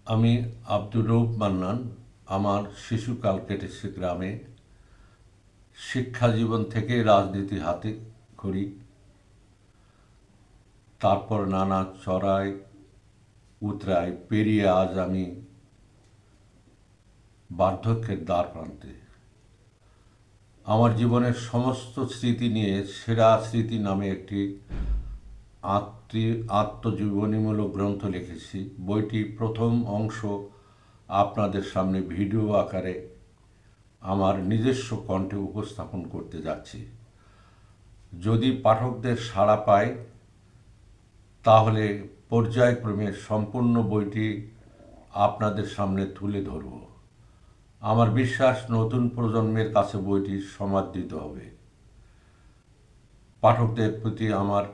আমি আব্দুর রউফ মান্নান। আমার শিশুকাল কেটেছে গ্রামে। শিক্ষা জীবন থেকে রাজনীতি হাতে খড়ি, তারপর নানা চড়াই উতরাই পেরিয়ে আজ আমি বার্ধক্যের দ্বারপ্রান্তে। আমার জীবনের সমস্ত স্মৃতি নিয়ে সেরা স্মৃতি নামে একটি আত্মজীবনীমূলক গ্রন্থ লিখেছি। বইটি প্রথম অংশ আপনাদের সামনে ভিডিও আকারে আমার নিজস্ব কণ্ঠে উপস্থাপন করতে যাচ্ছি। যদি পাঠকদের সাড়া পায় তাহলে পর্যায়ক্রমে সম্পূর্ণ বইটি আপনাদের সামনে তুলে ধরব। আমার বিশ্বাস নতুন প্রজন্মের কাছে বইটি সমাদৃত হবে। পাঠকদের প্রতি আমার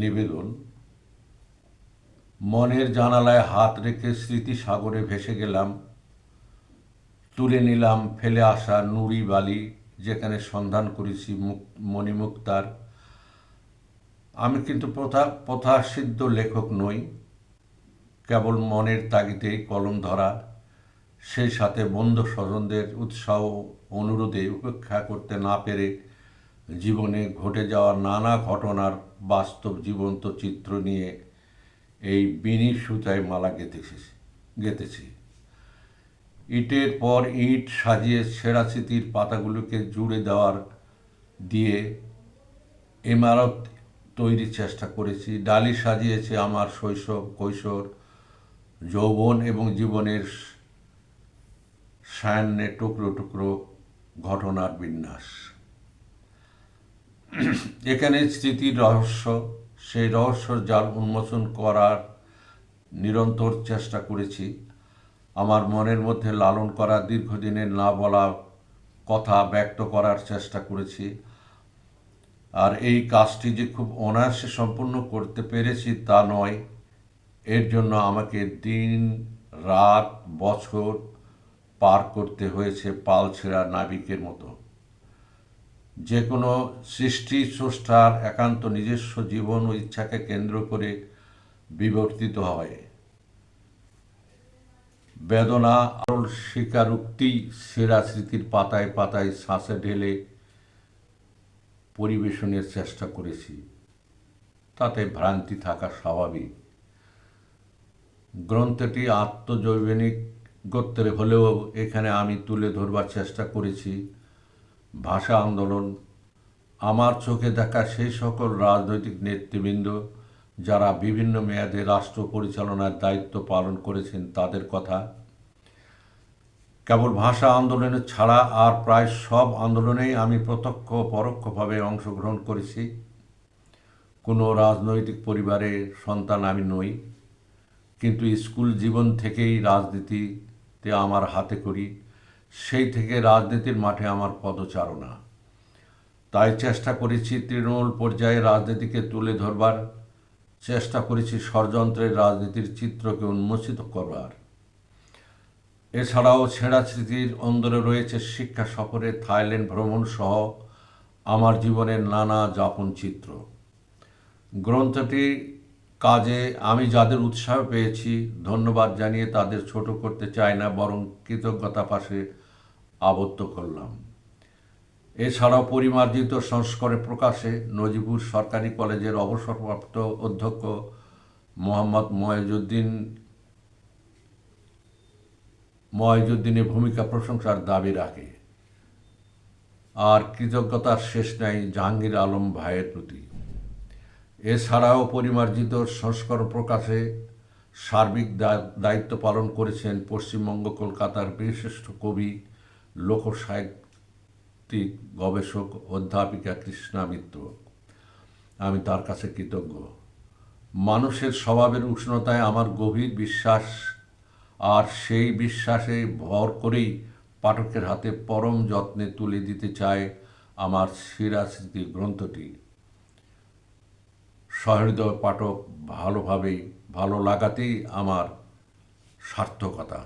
নিবেদন, মনের জানালায় হাত রেখে স্মৃতি সাগরে ভেসে গেলাম, তুলে নিলাম ফেলে আসা নুড়ি বালি, যেখানে সন্ধান করেছি মণিমুক্তার। আমি কিন্তু প্রথাসিদ্ধ লেখক নই, কেবল মনের তাগিদেই কলম ধরা, সেই সাথে বন্ধু স্বজনদের উৎসাহ অনুরোধে উপেক্ষা করতে না পেরে জীবনে ঘটে যাওয়া নানা ঘটনার বাস্তব জীবন্ত চিত্র নিয়ে এই বিনি সুতায় মালা গেঁথেছি। ইটের পর ইট সাজিয়ে ছেঁড়া স্মৃতির পাতাগুলোকে জুড়ে দেওয়ার দিয়ে ইমারত তৈরির চেষ্টা করেছি। ডালি সাজিয়েছে আমার শৈশব, কৈশোর, যৌবন এবং জীবনের সায়ান্নে টুকরো টুকরো ঘটনার বিন্যাস। এখানে স্মৃতির রহস্য, সেই রহস্যর জাল উন্মোচন করার নিরন্তর চেষ্টা করেছি। আমার মনের মধ্যে লালন করা দীর্ঘদিনের না বলা কথা ব্যক্ত করার চেষ্টা করেছি। আর এই কাজটি যে খুব অনায়াসে সম্পূর্ণ করতে পেরেছি তা নয়, এর জন্য আমাকে দিন রাত বছর পার করতে হয়েছে পাল ছেঁড়া নাবিকের মতো। যে কোনো সৃষ্টি স্রষ্টার একান্ত নিজস্ব জীবন ও ইচ্ছাকে কেন্দ্র করে বিবর্তিত হয়। বেদনা আরল স্বীকারোক্তি সেরা স্মৃতির পাতায় পাতায় শ্বাসে ঢেলে পরিবেশনের চেষ্টা করেছি। তাতে ভ্রান্তি থাকা স্বাভাবিক। গ্রন্থটি আত্মজৈবনিক গোত্রে হলেও এখানে আমি তুলে ধরবার চেষ্টা করেছি ভাষা আন্দোলন, আমার চোখে দেখা সেই সকল রাজনৈতিক নেতৃবৃন্দ যারা বিভিন্ন মেয়াদে রাষ্ট্র পরিচালনার দায়িত্ব পালন করেছেন তাদের কথা। কেবল ভাষা আন্দোলনে ছাড়া আর প্রায় সব আন্দোলনেই আমি প্রত্যক্ষ পরোক্ষভাবে অংশগ্রহণ করেছি। কোনো রাজনৈতিক পরিবারের সন্তান আমি নই, কিন্তু স্কুল জীবন থেকেই রাজনীতিতে আমার হাতে খড়ি। সেই থেকে রাজনীতির মাঠে আমার পদচারণা। তাই চেষ্টা করেছি তৃণমূল পর্যায়ে রাজনীতিকে তুলে ধরবার, চেষ্টা করেছি ষড়যন্ত্রের রাজনীতির চিত্রকে উন্মোচিত করবার। এছাড়াও ছেঁড়া স্মৃতির অন্দরে রয়েছে শিক্ষা সফরে থাইল্যান্ড ভ্রমণ সহ আমার জীবনের নানা যাপন চিত্র। গ্রন্থটি কাজে আমি যাদের উৎসাহ পেয়েছি ধন্যবাদ জানিয়ে তাদের ছোট করতে চাই না, বরং কৃতজ্ঞতা পাশে আবদ্ধ করলাম। এছাড়াও পরিমার্জিত সংস্করণে প্রকাশে নজিবুর সরকারি কলেজের অবসরপ্রাপ্ত অধ্যক্ষ মোহাম্মদ ময়জুদ্দিনের ভূমিকা প্রশংসার দাবি রাখে। আর কৃতজ্ঞতার শেষ নাই জাহাঙ্গীর আলম ভাইয়ের প্রতি। এছাড়াও পরিমার্জিত সংস্করণ প্রকাশে সার্বিক দায়িত্ব পালন করেছেন পশ্চিমবঙ্গ কলকাতার বিশিষ্ট কবি, লোকসাহিত্যিক, গবেষক অধ্যাপিকা কৃষ্ণা মিত্র। আমি তার কাছে কৃতজ্ঞ। মানুষের স্বভাবের উষ্ণতায় আমার গভীর বিশ্বাস, আর সেই বিশ্বাসে ভর করেই পাঠকের হাতে পরম যত্নে তুলে দিতে চায় আমার সেরা স্মৃতি গ্রন্থটি। সহৃদয় পাঠক ভালো লাগাতেই আমার সার্থকতা।